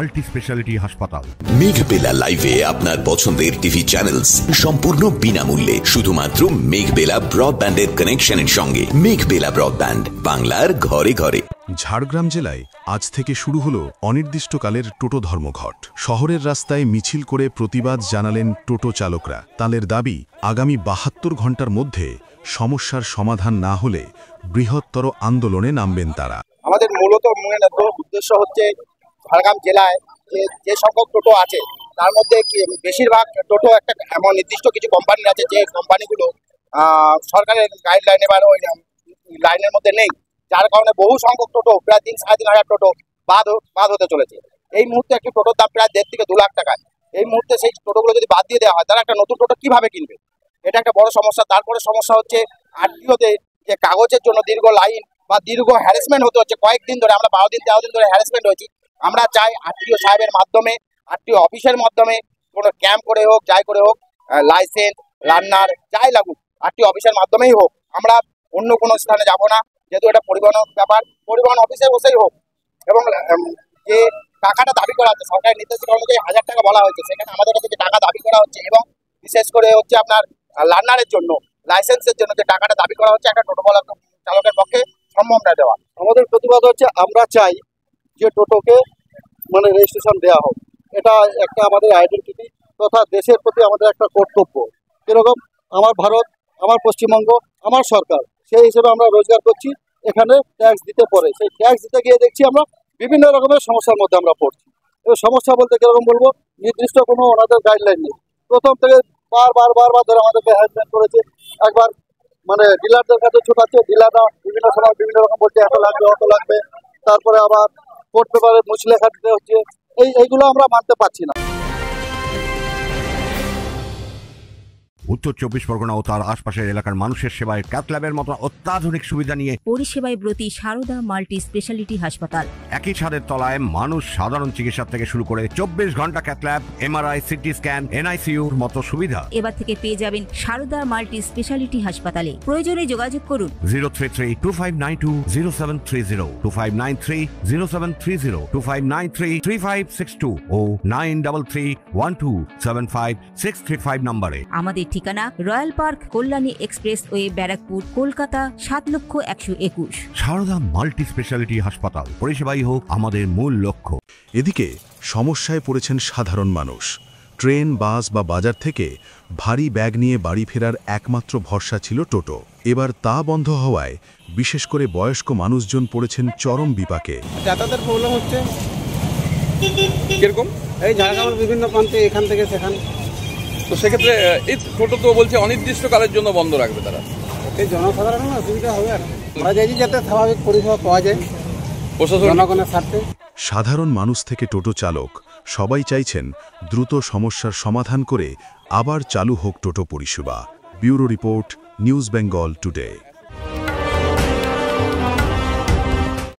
Multi speciality হাসপাতাল। মেঘবেলা লাইভে আপনার পছন্দের টিভি চ্যানেলস সম্পূর্ণ বিনামূল্যে, শুধুমাত্র মেঘবেলা ব্রডব্যান্ডের কানেকশনের সঙ্গে। মেঘবেলা ব্রডব্যান্ড, বাংলার ঘরে ঘরে। ঝাড়গ্রাম জেলায় আজ থেকে শুরু হলো অনির্দিষ্টকালের টোটো ধর্মঘট। শহরের রাস্তায় মিছিল করে প্রতিবাদ জানালেন টোটো চালকরা। তাদের দাবি, আগামী ৭২ ঘণ্টার মধ্যে সমস্যার সমাধান না হলে বৃহত্তর আন্দোলনে নামবেন তারা। আমাদের মূলত উদ্দেশ্য হচ্ছে ঝাড়গ্রাম জেলায় যে সংখ্যক টোটো আছে তার মধ্যে বেশিরভাগ টোটো একটা এমন নির্দিষ্ট কিছু কোম্পানি আছে যে কোম্পানিগুলো সরকারের গাইডলাইনে বা ওই লাইনের মধ্যে নেই, যার কারণে বহু সংখ্যক টোটো প্রায় ৩-৩.৫ হাজার টোটো বাদ হতে চলেছে। এই মুহূর্তে একটি টোটোর দাম প্রায় ১.৫ থেকে ২ লাখ টাকা। এই মুহূর্তে সেই টোটোগুলো যদি বাদ দিয়ে দেওয়া হয় তারা একটা নতুন টোটো কিভাবে কিনবে, এটা একটা বড় সমস্যা। তারপরে সমস্যা হচ্ছে আরটিওতে যে কাগজের জন্য দীর্ঘ লাইন বা দীর্ঘ হ্যারাসমেন্ট হতে হচ্ছে। কয়েকদিন ধরে আমরা ১২ দিন ১৩ দিন ধরে হ্যারাসমেন্ট হয়েছি। আমরা চাই আরটিও সাহেবের মাধ্যমে, আরটিও অফিসের মাধ্যমে কোনো ক্যাম্প করে হোক, যাই করে হোক, লাইসেন্স রান্নার যাই লাগুক আরটিও অফিসের মাধ্যমেই হোক। আমরা অন্য কোনো স্থানে যাব না, যেহেতু এটা পরিবহন ব্যাপার। পরিবহন অফিসে বসেই হোক, এবং যে টাকাটা দাবি করা হচ্ছে সরকারের নির্দেশিকা অনুযায়ী ১০০০ টাকা বলা হয়েছে, সেখানে আমাদের কাছে যে টাকা দাবি করা হচ্ছে এবং বিশেষ করে হচ্ছে আপনার লার্নারের জন্য, লাইসেন্সের জন্য যে টাকাটা দাবি করা হচ্ছে, একটা টোটো চালকের পক্ষে সম্ভব না দেওয়া। আমাদের প্রতিবাদ হচ্ছে আমরা চাই যে টোটোকে রেজিস্ট্রেশন দেওয়া হোক। এটা একটা আমাদের আইডেন্টিটি তথা দেশের প্রতি আমাদের একটা কর্তব্য। যেরকম আমার ভারত, আমার পশ্চিমবঙ্গ, আমার সরকার, সেই হিসেবে আমরা রোজগার করছি, এখানে ট্যাক্স দিতে পড়ে। সেই ট্যাক্স দিতে গিয়ে দেখছি আমরা বিভিন্ন রকমের সমস্যার মধ্যে আমরা পড়ছি। এই সমস্যা বলতে কীরকম বলবো, নির্দিষ্ট কোনো ওনাদের গাইডলাইন নেই। প্রথম থেকে বারবার ধরে আমাদেরকে হ্যারাসমেন্ট করেছে। একবার ডিলারদের কাছে ছোটাচ্ছে, ডিলাররা বিভিন্ন সময় বিভিন্ন রকম বলছে এত লাগবে অত লাগবে, তারপরে আবার কোর্ট পেপারে মুচলেখা দিতে হচ্ছে। এইগুলো আমরা মানতে পারছি না। উত্তর ২৪ পরগনা ও তার আশপাশের এলাকার মানুষের সেবায় ক্যাথল্যাবের মতো অত্যাধুনিক সুবিধা নিয়ে পরিষেবায় ব্রতী সারদা মাল্টি স্পেশালিটি হাসপাতাল। একই ছাদের তলায় মানুষ সাধারণ চিকিৎসা থেকে শুরু করে ২৪ ঘন্টা ক্যাথল্যাব, এমআরআই, সিটি স্ক্যান, এনআইসিইউর মতো সুবিধা এবার থেকে পেয়ে যাবেন সারদা মাল্টি স্পেশালিটি হাসপাতালে। প্রয়োজনে যোগাযোগ করুন 033-2592-0730, 2593-0730, 2593-3562 ও 9331275635 নম্বরে। আমাদের ঠিকানা royal park, Kalyani expressway, Barrackpore, Kolkata ৭,১২১। সারদা মাল্টি স্পেশালিটি হাসপাতাল, পরিষেবাই হোক আমাদের মূল লক্ষ্য। এদিকে সমস্যায় পড়েছেন সাধারণ মানুষ। ট্রেন, বাস বা বাজার থেকে ভারী ব্যাগ নিয়ে বাড়ি ফেরার একমাত্র ভরসা ছিল টোটো। এবার তা বন্ধ হওয়ায় বিশেষ করে বয়স্ক মানুষজন পড়েছেন চরম বিপাকে। যাতায়াতের প্রবলেম হচ্ছে কিরকম, এই ঝাড়গ্রামের বিভিন্ন প্রান্তে এখান থেকে সেখানে। তো সেক্ষেত্রে এই টোটো তো বলছে অনির্দিষ্টকালের জন্য বন্ধ রাখবে তারা। এই জনসাধারণের অসুবিধা হবে আর আমরা চাইছি যাতে স্বাভাবিক পরিষেবা পাওয়া যায় জনগণের স্বার্থে। সাধারণ মানুষ থেকে টোটো চালক সবাই চাইছেন দ্রুত সমস্যার সমাধান করে আবার চালু হোক টোটো পরিষেবা। Bureau report, news Bengal today.